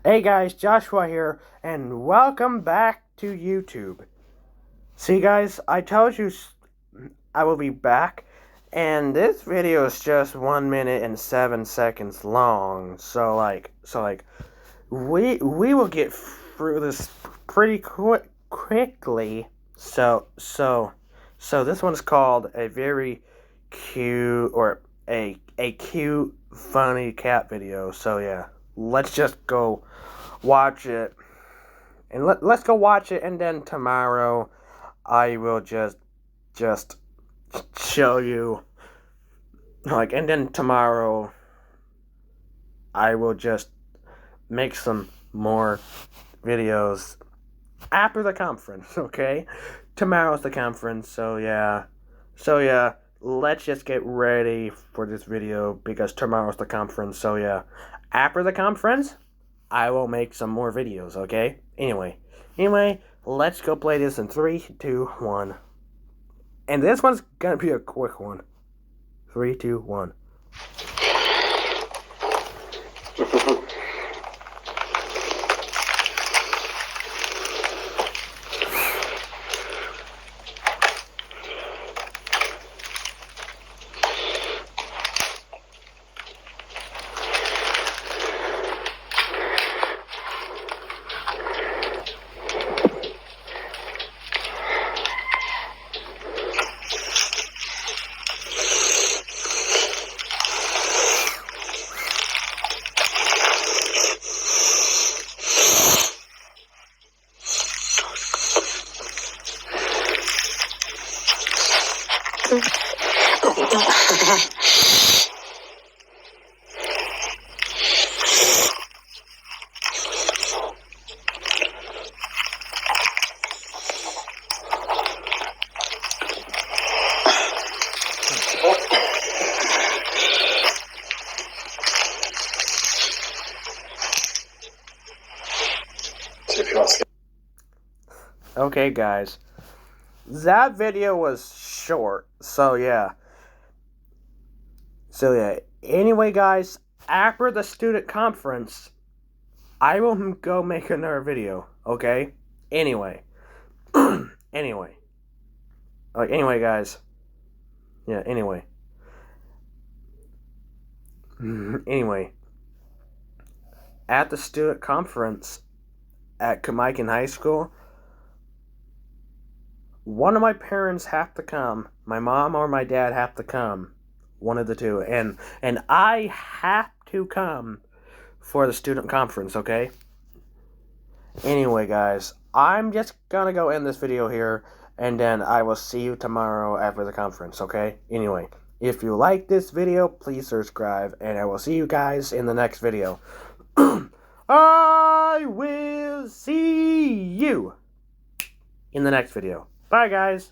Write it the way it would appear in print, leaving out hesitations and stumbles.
Hey guys, Joshua here, and welcome back to YouTube. See guys, I told you I will be back, and this video is just 1 minute and 7 seconds long. So we will get through this pretty quickly. So this one's called a very cute or a cute funny cat video. So yeah, let's just go watch it, and let's go watch it, and then tomorrow I will just show you, and then tomorrow I will just make some more videos after the conference. Okay, tomorrow's the conference, so yeah, let's just get ready for this video because tomorrow's the conference. So yeah, after the conference I will make some more videos, okay? Anyway, let's go play this in 3, 2, 1. And this one's gonna be a quick one. 3, 2, 1. Okay guys, that video was short, so yeah. Anyway guys, after the student conference I will go make another video, okay? Anyway anyway guys, yeah, anyway at the student conference at Kamikin High School, one of my parents have to come. My mom or my dad have to come. One of the two. And I have to come for the student conference, okay? Anyway, guys, I'm just gonna go end this video here, and then I will see you tomorrow after the conference, okay? Anyway, if you like this video, please subscribe, and I will see you guys in the next video. I will see you in the next video. Bye, guys.